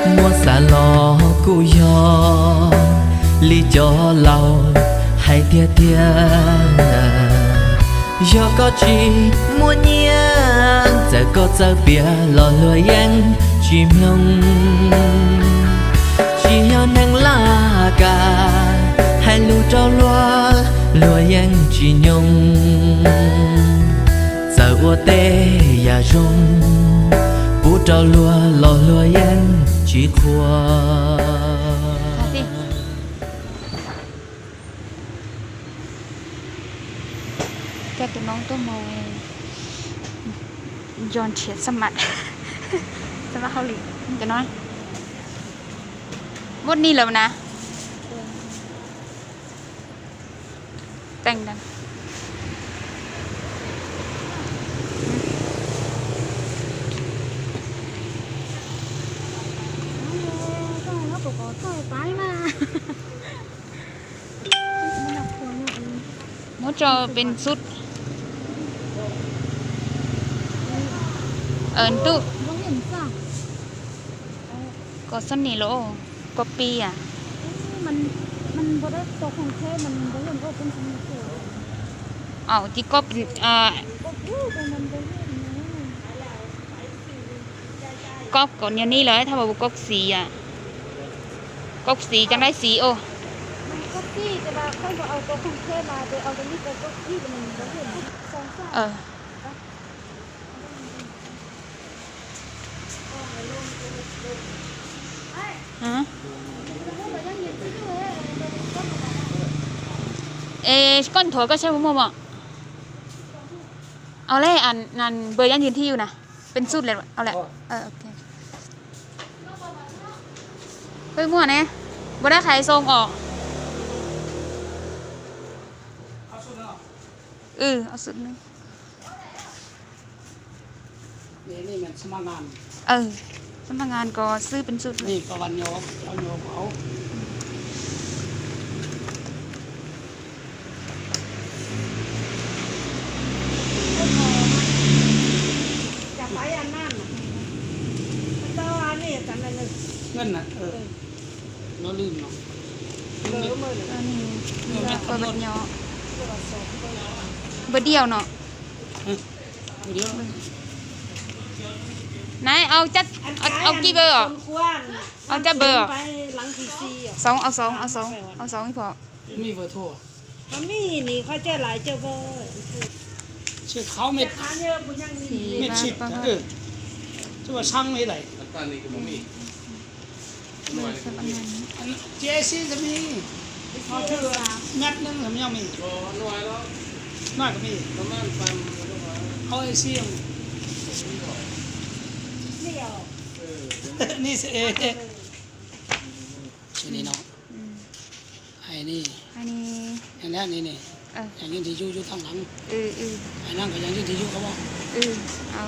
mua xà lò cu yo lý cho lâu hay tia tia do có chi mua nhia giờ có giờ bia lò lừa yang chỉ mong chỉ nhớ nắng lá cả hai lũ trâu lúa yang chỉ nhung giờ ua tê ya rung bố trâu lúa yang chỉ khoaแกตัวน้องตัวมอยย้อนเฉียดสมัดสมัดเขาหลีจะน้อยหมดนี่แล้วนะแต่งดังมดจอเป็นสุดตู้ก็สนิโลก็ปีอ่ะมันบ่ได้ตกของแท้มันบ่เห็นว่าเป็นสนิโลเอาที่ก็เป็นก็อยู่แต่มันบ่เห็นก๊อกก่อนอย่างนี้เลยถ้าบอกก๊อกสีอ่ะก๊อกสีจังได้สีโอมันก็ที่แต่ว่าค่อยบ่เอาตกของแท้มาแต่เอาตรงนี้ไปก็ที่มันบ่เห็นสองสามฮะก้อนถั่วก็ใช่พวกมึงบอกเอาเลยอันเบอร์ยันยืนที่อยู่นะเป็นสุดเลยเอาแหละโอเคเฮ้ยมั่วเนี่ยบ่ได้ขายทรงออกเอาสุดนึงนี่มันสมัครงานสมัครงานก็ซื้อเป็นสุดนี่ประวันโยกเอาโยกเอาจะไปอันนั้นตอนอันนี้กันนั่นเงินน่ะเราลืมเนาะอันนี้เบอร์บัดยอเบอร์เดียวเนาะเดี๋ยวไหนเอาจัดเอากี่เบอร์เอาจัดเบอร์ไปหลังทีซีสองเอาสองให้พอมีเบอร์โทรมันมีนี่เขาเจ้าหลายเจ้าเบอร์ชื่อเขาเม็ดเม็ดชิดชื่อว่าช่างไม่ไหลตอนนี้ก็ไม่มีเจซี่จะมีเม็ดนึงผมยังมีน้อยแล้วน้อยก็มีประมาณพันเอาไอซี่นี่สิชื่อนี่เนาะไอ้นี่อย่างนี้นี่อย่างยืนที่อยู่ทางหลังไอ้นั่งก็อย่างยืนที่อยู่เขาบอกเอา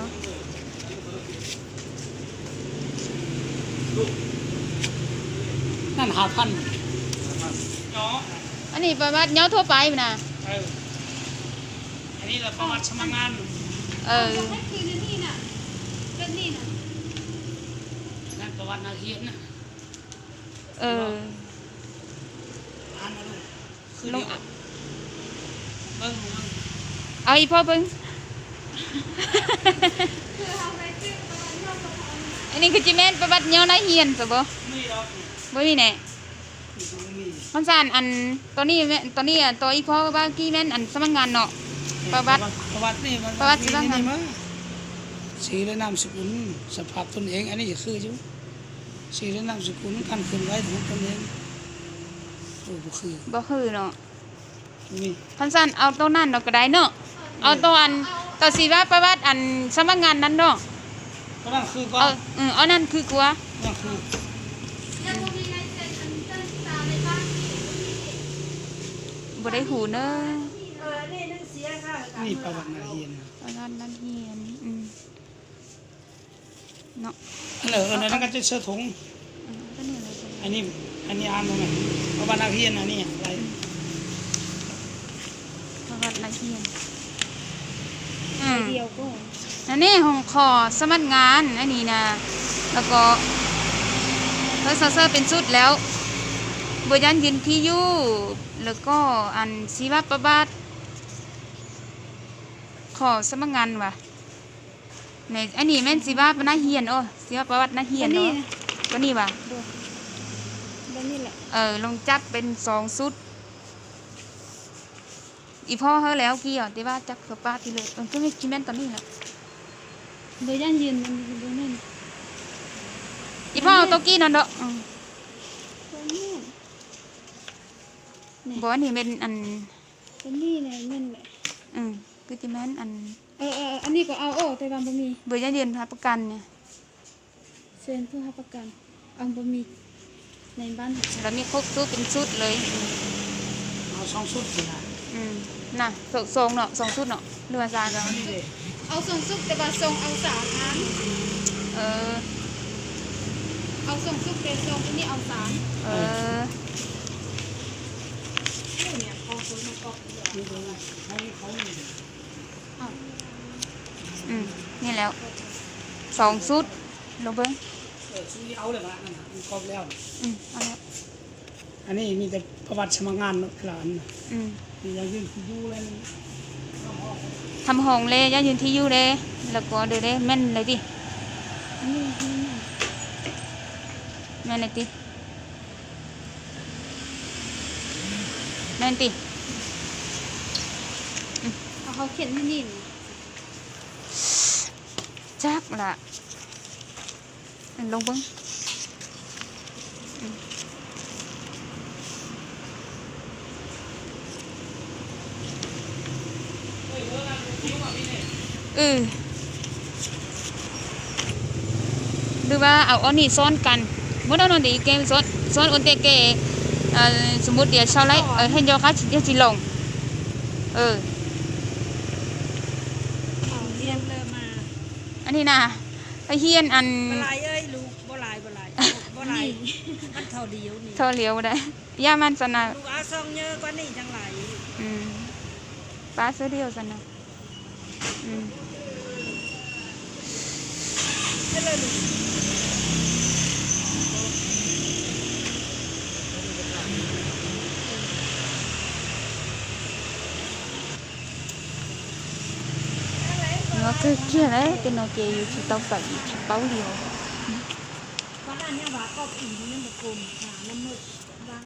นั่น5,000เนาะอันนี้ประวัติเนาะทั่วไปนะอันนี้เราประวัติสมัครงานนั่นประวัตินักเรียนนะอ่านมาลูกคือเดียวเบิ้งเอาอีพ่อเบิ้งอันนี้คือจิเมนประวัติเนาะนายเฮียนสิบ่บ่มีแน่มันสั่นอันตัวนี้ตัวอีพ่อว่ากี่แม่นอันสมัครงานเนาะประวัตินี่ประวัติสมัครงานสีและนามสกุลสภาพตนเองอันนี้คืออยู่สีและนามสกุลการเคลื่อนไหวของตนเองบ่คือเนาะพันสั่นเอาตัวนั้นเนาะก็ได้เนาะเอาตัวสีว่าประวัติอันสมัครงานนั้นเนาะนั่นคือก็เอานั่นคือกลัวนั่นคือบ่ได้หูเนอะนี่ประวัตินักเรียนเนาะนั่นก็จะเสื้อถุงอันนี้อ่านตรงไหนประวัตินักเรียนอันนี้อะไรประวัตินักเรียนเดียวก็ อันนี้ของขอสมัครงานอันนี้นะแล้วก็ เซอร์เป็นชุดแล้วบยันยืนที่อยู่แล้วก็อันชีวประวัติขอสมัครงานว่ะในอันนี้แม่นชีวประนาเฮียนโอ้ชีวประวัตินาเฮียนเนาะก็นี่ว่ะ แบบนี้แหละ ลงจัดเป็น2ชุดอีพ่อเฮาแล้วกี่อ่ะที่ว่าจักสปาที่เลยก็ไม่กินแม่นตอนนี้แหละ โดยย่านยืนมันบ่แม่น อีพ่อเอาโตกี้นั่นเด้อ บ่แม่น บ่อันนี้เป็นอัน ตัวนี้แหละแม่นแหละ คือที่แม่นอัน อันนี้ก็เอาโอ้แต่ว่าบ่มี เบอร์ยันยืนรับประกันเนี่ย เซ็นเพื่อรับประกันเอาบ่มีในบ้าน แล้วมีครบชุดเป็นชุดเลย เอาสองชุดสินะ น่ะสองเนาะ2ชุดเนาะเรือซาแล้ว นี่เด้ เอาส่งซุกแต่ว่าส่งเอา3อัน เออ เอาส่งซุกแต่ส่งอันนี้เอา3 เออ เนี่ยพอคนมากอก นี่ตรงนั้นให้เขานี่เด้ นี่แล้ว2ชุดลงเบิ่ง ชุดนี้เอาเลยนะนั่นน่ะมันครบแล้ว เอาแล้ว อันนี้มีแต่ประวัติสมัครงานเนาะหลานน่ะ นี่ยังยืนอยู่เลยนี่ ทำห้องเลยยันยืนที่อยู่เลยแล้วก็เดี๋ยวได้แม่นเลยดิ อันนี้ แม่นเลยติแม่นติ เอาเขาเขียนที่นี่ จักล่ะลงเบิ่งหรือว่าเอาอันนี้ซ้อนกันเมื่อเรานอนดีเกมซ้อนอุนเตเกสมมุติเดี๋ยวเช้าไรให้โยคะเดี๋ยวจิลงเอาเรียนเลยมา อันนี้นะไอเฮียนอัน บ่หลายเอ้ยลูกบ่หลายบ่หลายบ่หลายมันเท่าเดียวนี่ เท่าเหลียวได้ย่ามันสนะ ลูกอาซองเยอะกว่านี้จังหลาย ป้าซื้อเดียวสนะ เด้อเลยลูก nó cứ kia đấy cái nó kia chỉ tao phải chỉ báo liều บ้านเนี่ยว่าก็ปีนี้มันบ่กลมหาน้ำมืด